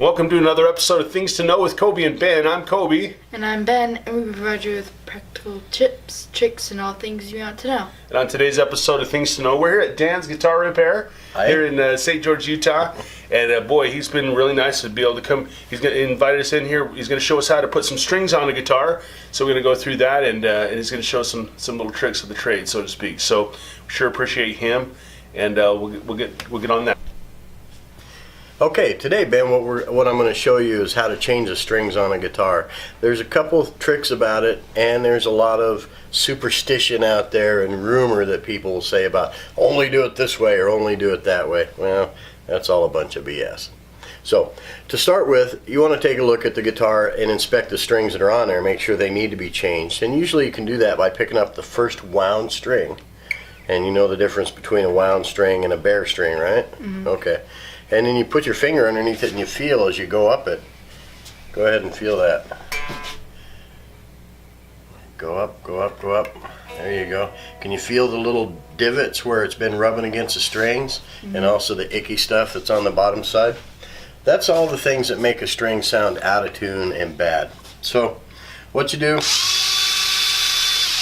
Welcome to another episode of Things to Know with Kobe and Ben. I'm Kobe. And I'm Ben, and we provide you with practical tips, tricks, and all things you want to know. And on today's episode of Things to Know, we're here at Dan's Guitar Repair here in St. George, Utah. And boy, he's been really nice to be able to come. He's going to invite us in here. He's going to show us how to put some strings on a guitar. So we're going to go through that, and he's going to show us some little tricks of the trade, so to speak. So we sure appreciate him, and we'll get on that. Okay, today, Ben, what I'm going to show you is how to change the strings on a guitar. There's a couple of tricks about it, and there's a lot of superstition out there and rumor that people will say about only do it this way or only do it that way. Well, that's all a bunch of BS. So, to start with, you want to take a look at the guitar and inspect the strings that are on there, make sure they need to be changed. And usually you can do that by picking up the first wound string. And you know the difference between a wound string and a bare string, right? Mm-hmm. Okay. And then you put your finger underneath it and you feel as you go up it. Go ahead and feel that. Go up, go up, go up. There you go. Can you feel the little divots where it's been rubbing against the strings? Mm-hmm. And also the icky stuff that's on the bottom side? That's all the things that make a string sound out of tune and bad. So what you do,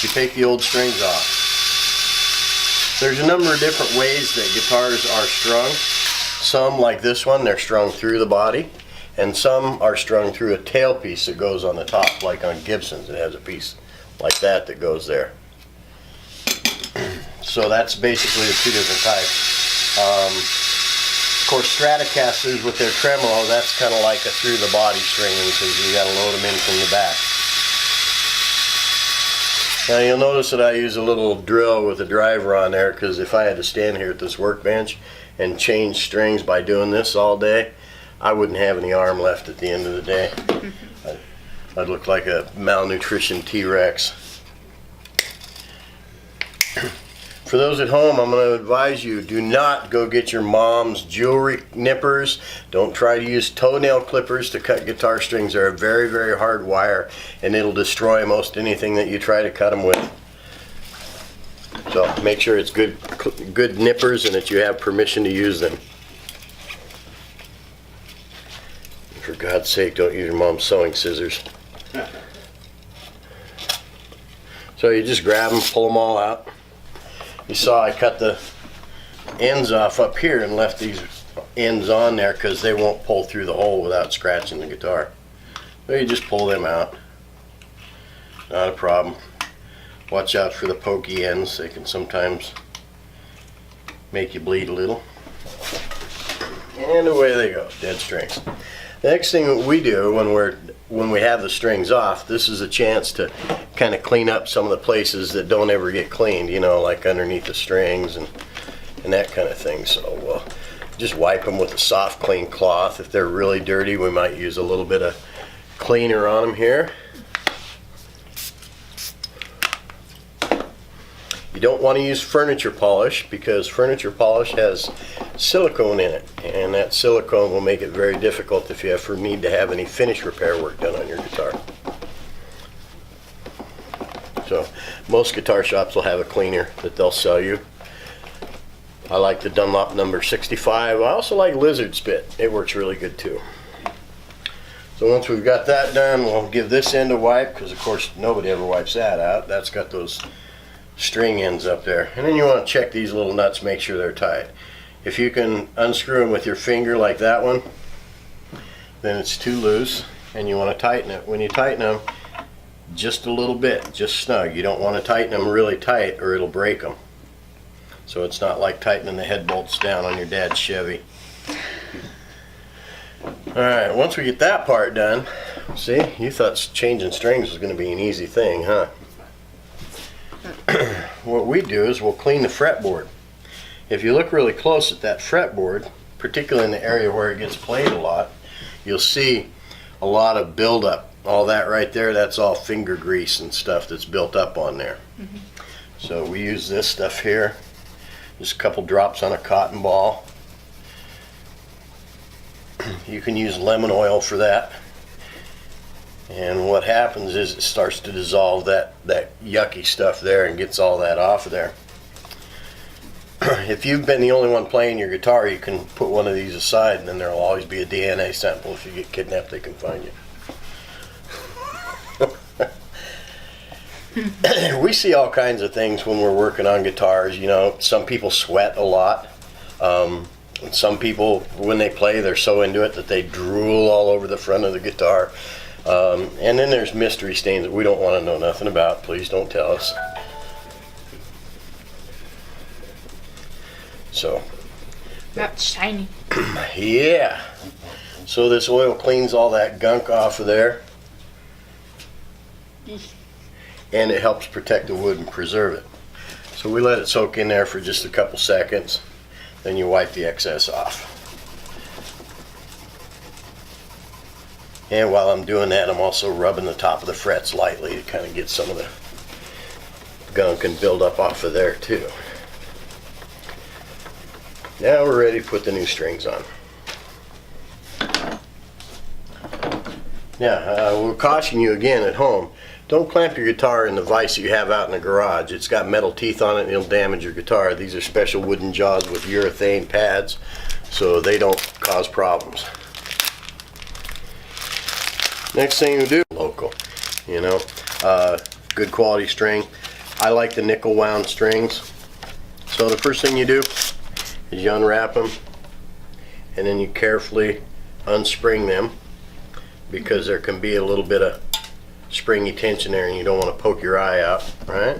you take the old strings off. There's a number of different ways that guitars are strung. Some, like this one, they're strung through the body, and some are strung through a tailpiece that goes on the top, like on Gibson's. It has a piece like that goes there. So that's basically the two different types. Of course, Stratocasters with their tremolo, that's kind of like a through the body stringing because you got to load them in from the back. Now you'll notice that I use a little drill with a driver on there because if I had to stand here at this workbench and change strings by doing this all day, I wouldn't have any arm left at the end of the day. I'd look like a malnutrition T-Rex. For those at home, I'm going to advise you, do not go get your mom's jewelry nippers. Don't try to use toenail clippers to cut guitar strings. They're a very, very hard wire, and it'll destroy most anything that you try to cut them with. So make sure it's good nippers and that you have permission to use them. For God's sake, don't use your mom's sewing scissors. So you just grab them, pull them all out. You saw I cut the ends off up here and left these ends on there because they won't pull through the hole without scratching the guitar. So you just pull them out. Not a problem. Watch out for the pokey ends. They can sometimes make you bleed a little. And away they go, dead strings. The next thing that we do when we have the strings off, this is a chance to kind of clean up some of the places that don't ever get cleaned, you know, like underneath the strings and that kind of thing. So just wipe them with a soft, clean cloth. If they're really dirty, we might use a little bit of cleaner on them here. You don't want to use furniture polish because furniture polish has silicone in it, and that silicone will make it very difficult if you ever need to have any finish repair work done on your guitar. So most guitar shops will have a cleaner that they'll sell you. I like the Dunlop number 65. I also like Lizard Spit. It works really good too. So once we've got that done, we'll give this end a wipe because of course nobody ever wipes that out. That's got those string ends up there. And then you want to check these little nuts, make sure they're tight. If you can unscrew them with your finger like that one, then it's too loose and you want to tighten it. When you tighten them, just a little bit, just snug. You don't want to tighten them really tight or it'll break them. So it's not like tightening the head bolts down on your dad's Chevy. Alright, once we get that part done, see, you thought changing strings was going to be an easy thing, huh? What we do is we'll clean the fretboard. If you look really close at that fretboard, particularly in the area where it gets played a lot, you'll see a lot of buildup. All that right there, that's all finger grease and stuff that's built up on there. Mm-hmm. So we use this stuff here, just a couple drops on a cotton ball. You can use lemon oil for that. And what happens is it starts to dissolve that yucky stuff there and gets all that off of there. if you've been the only one playing your guitar, you can put one of these aside, and then there'll always be a DNA sample. If you get kidnapped, they can find you. We see all kinds of things when we're working on guitars. You know, some people sweat a lot. Some people, when they play, they're so into it that they drool all over the front of the guitar. And then there's mystery stains that we don't want to know nothing about. Please don't tell us. So, That's shiny. yeah. So this oil cleans all that gunk off of there. And it helps protect the wood and preserve it. So we let it soak in there for just a couple seconds. Then you wipe the excess off. And while I'm doing that, I'm also rubbing the top of the frets lightly to kind of get some of the gunk and build up off of there too. Now we're ready to put the new strings on. Now, we'll caution you again at home. Don't clamp your guitar in the vise that you have out in the garage. It's got metal teeth on it and it'll damage your guitar. These are special wooden jaws with urethane pads, so they don't cause problems. Next thing you do, local, you know, good quality string. I like the nickel wound strings. So the first thing you do is you unwrap them and then you carefully unspring them, because there can be a little bit of springy tension there and you don't want to poke your eye out, right?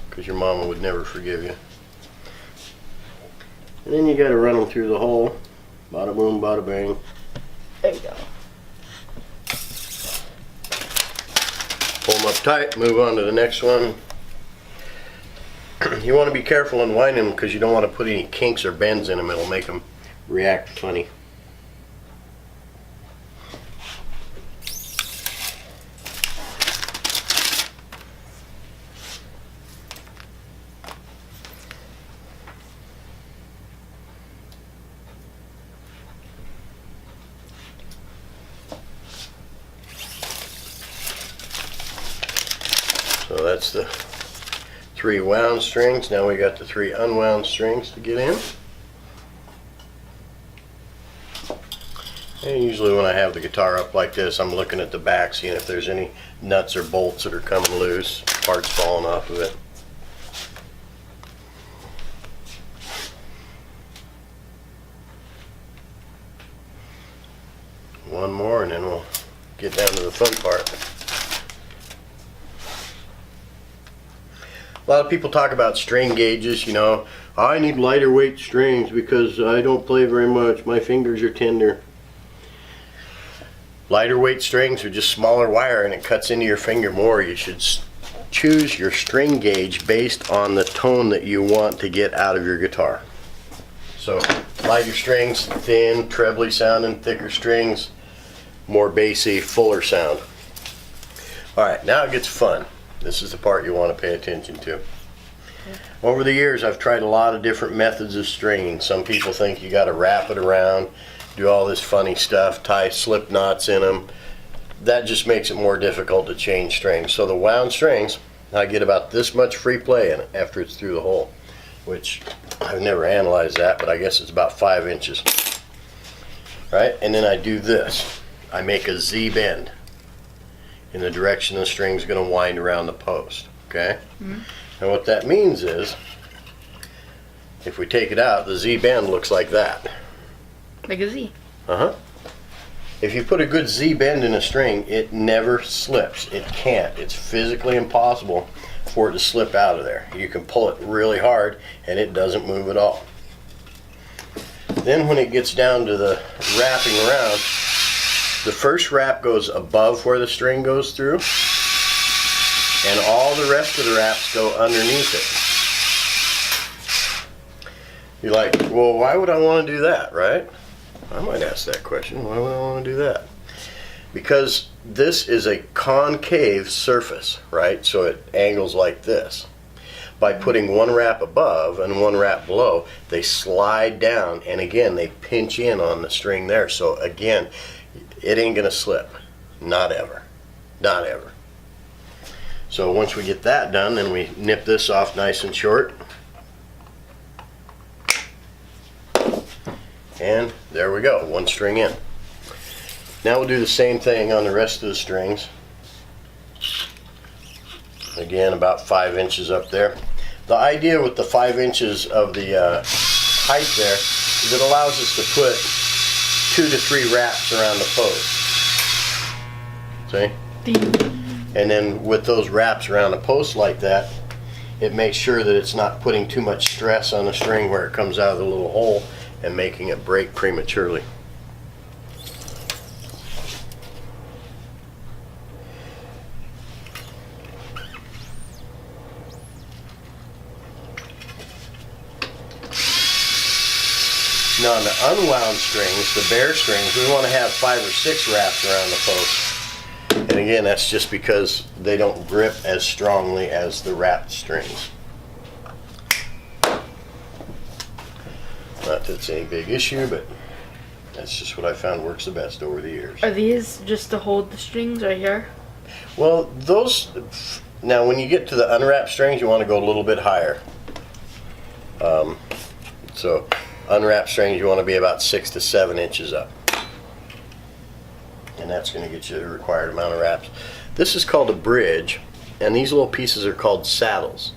Because your mama would never forgive you. And then you got to run them through the hole. Bada boom, bada bang. There you go. Pull them up tight, move on to the next one. You want to be careful in winding them because you don't want to put any kinks or bends in them. It'll make them react funny. So that's the 3 wound strings. Now we got the 3 unwound strings to get in. And usually when I have the guitar up like this, I'm looking at the back, seeing if there's any nuts or bolts that are coming loose, parts falling off of it. One more and then we'll get down to the fun part. A lot of people talk about string gauges, you know. I need lighter weight strings because I don't play very much. My fingers are tender. Lighter weight strings are just smaller wire and it cuts into your finger more. You should choose your string gauge based on the tone that you want to get out of your guitar. So lighter strings, thin, trebly sounding, thicker strings, more bassy, fuller sound. Alright, now it gets fun. This is the part you want to pay attention to. Over the years, I've tried a lot of different methods of stringing. Some people think you got to wrap it around, do all this funny stuff, tie slip knots in them. That just makes it more difficult to change strings. So the wound strings, I get about this much free play in it after it's through the hole, which I've never analyzed that, but I guess it's about 5 inches. Right? And then I do this. I make a Z bend in the direction the string's going to wind around the post. Okay? And what that means is, if we take it out, the Z bend looks like that. Like a Z. If you put a good Z bend in a string, it never slips. It can't. It's physically impossible for it to slip out of there. You can pull it really hard and it doesn't move at all. Then when it gets down to the wrapping around, the first wrap goes above where the string goes through, and all the rest of the wraps go underneath it. You're like, well, why would I want to do that, right? I might ask that question. Why would I want to do that? Because this is a concave surface, right? So it angles like this. By putting one wrap above and one wrap below, they slide down, and again, they pinch in on the string there. So again, it ain't gonna slip. Not ever. Not ever. So once we get that done, then we nip this off nice and short. And there we go, one string in. Now we'll do the same thing on the rest of the strings. Again, about 5 inches up there. The idea with the 5 inches of the height there is it allows us to put 2 to 3 wraps around the post. See? And then with those wraps around the post like that, it makes sure that it's not putting too much stress on the string where it comes out of the little hole and making it break prematurely. Now on the unwound strings, the bare strings, we want to have 5 or 6 wraps around the post. And again, that's just because they don't grip as strongly as the wrapped strings. Not that it's any big issue, but that's just what I found works the best over the years. Are these just to hold the strings right here? Well, those, now when you get to the unwrapped strings, you want to go a little bit higher. So unwrapped strings, you want to be about 6 to 7 inches up. And that's going to get you the required amount of wraps. This is called a bridge, and these little pieces are called saddles.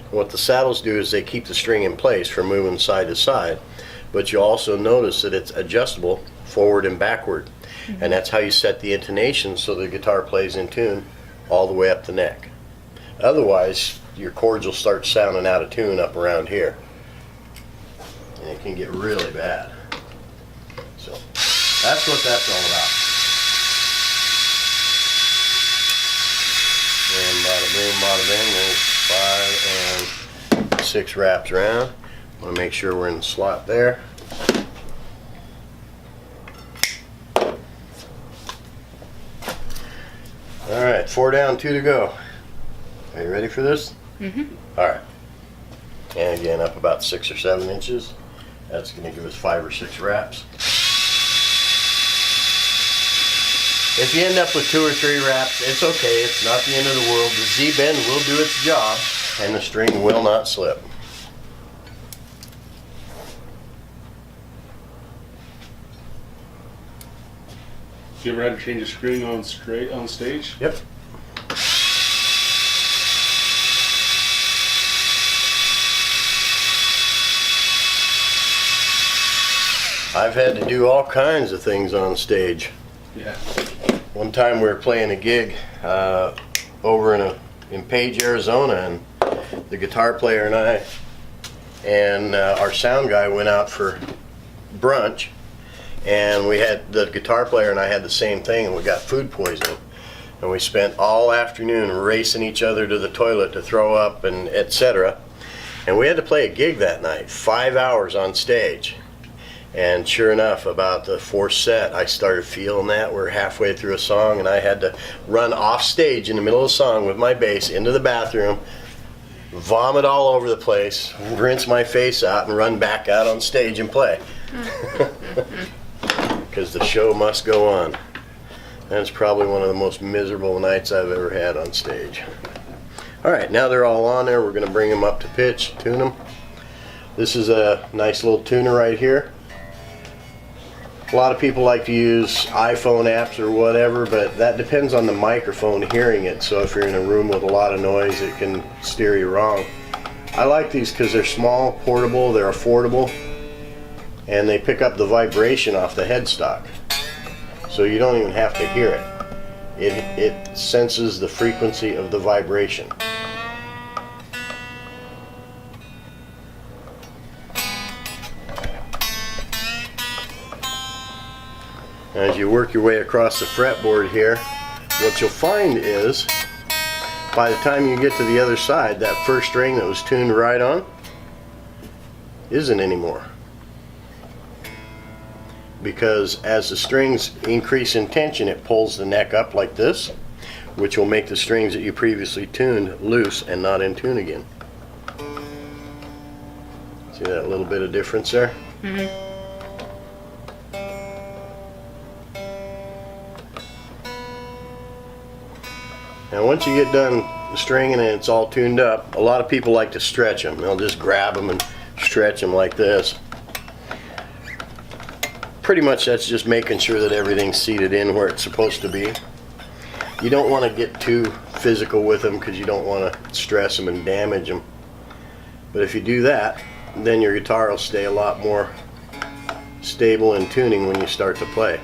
And what the saddles do is they keep the string in place from moving side to side, but you also notice that it's adjustable forward and backward. And that's how you set the intonation so the guitar plays in tune all the way up the neck. Otherwise, your chords will start sounding out of tune up around here. And it can get really bad. So that's what that's all about. And bada boom, bada bing, there's 5 and 6 wraps around. Want to make sure we're in the slot there. All right, 4 down, 2 to go. Are you ready for this? Mm-hmm. All right. And again, up about 6 or 7 inches. That's going to give us 5 or 6 wraps. If you end up with 2 or 3 wraps, it's okay. It's not the end of the world. The Z-bend will do its job, and the string will not slip. You ever had to change a string on stage? Yep. I've had to do all kinds of things on stage. Yeah. One time we were playing a gig over in Page, Arizona, and the guitar player and I and our sound guy went out for brunch, and we had the guitar player and I had the same thing, and we got food poisoning, and we spent all afternoon racing each other to the toilet to throw up and etc. And we had to play a gig that night, 5 hours on stage. And sure enough, about the 4th set, I started feeling that. We're halfway through a song, and I had to run off stage in the middle of the song with my bass into the bathroom, vomit all over the place, rinse my face out, and run back out on stage and play. Because the show must go on. That's probably one of the most miserable nights I've ever had on stage. All right, now they're all on there. We're going to bring them up to pitch, tune them. This is a nice little tuner right here. A lot of people like to use iPhone apps or whatever, but that depends on the microphone hearing it. So if you're in a room with a lot of noise, it can steer you wrong. I like these because they're small, portable, they're affordable, and they pick up the vibration off the headstock. So you don't even have to hear it. It senses the frequency of the vibration. As you work your way across the fretboard here, what you'll find is by the time you get to the other side, that first string that was tuned right on isn't anymore. Because as the strings increase in tension, it pulls the neck up like this, which will make the strings that you previously tuned loose and not in tune again. See that little bit of difference there? Mm-hmm. Now once you get done stringing and it's all tuned up, a lot of people like to stretch them. They'll just grab them and stretch them like this. pretty much that's just making sure that everything's seated in where it's supposed to be. You don't want to get too physical with them because you don't want to stress them and damage them. But if you do that, then your guitar will stay a lot more stable in tuning when you start to play.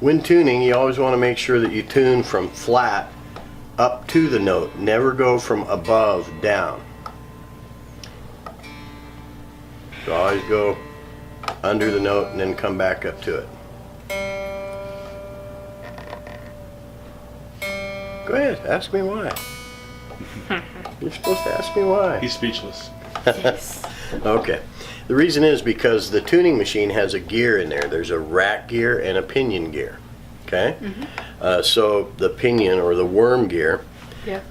When tuning, you always want to make sure that you tune from flat up to the note. Never go from above down. So always go under the note and then come back up to it. Go ahead, ask me why. You're supposed to ask me why. He's speechless. Okay. The reason is because the tuning machine has a gear in there. There's a rack gear and a pinion gear. Okay? So the pinion or the worm gear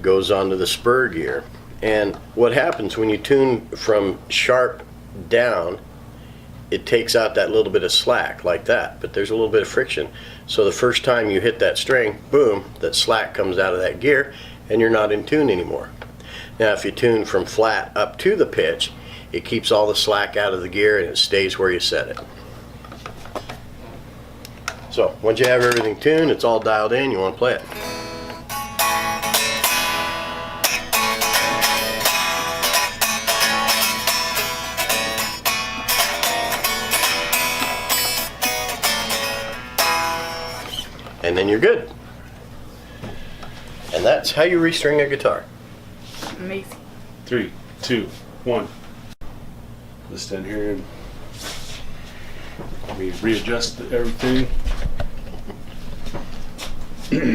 goes onto the spur gear. And what happens when you tune from sharp down, it takes out that little bit of slack like that. But there's a little bit of friction. So the first time you hit that string, boom, that slack comes out of that gear and you're not in tune anymore. Now if you tune from flat up to the pitch, it keeps all the slack out of the gear and it stays where you set it. So once you have everything tuned, it's all dialed in, you want to play it. And then you're good. And that's how you restring a guitar. Amazing. 3, 2, 1. Let's stand here and let me readjust everything. Okay.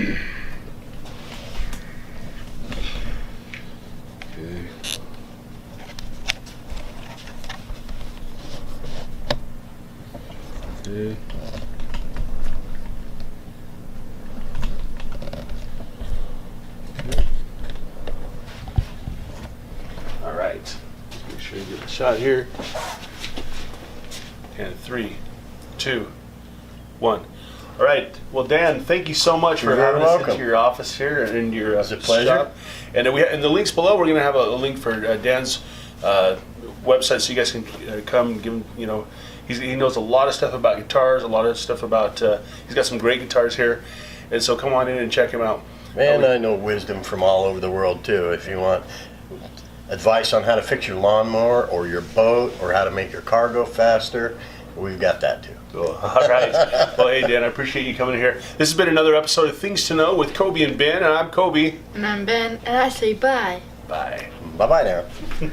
Okay. All right. Make sure you get the shot here. And 3, 2, 1. All right. Well, Dan, thank you so much for You're having us welcome. into your office here and in your It's a pleasure. shop. And in the links below, we're going to have a link for Dan's website, so you guys can come and give him. You know, he knows a lot of stuff about guitars, a lot of stuff about. He's got some great guitars here, and so come on in and check him out. And I know wisdom from all over the world too. If you want advice on how to fix your lawnmower or your boat or how to make your car go faster, we've got that too. Cool. All right. Well, hey, Dan, I appreciate you coming here. This has been another episode of Things to Know with Kobe and Ben, and I'm Kobe. And I'm Ben, and I say bye. Bye. Bye-bye now.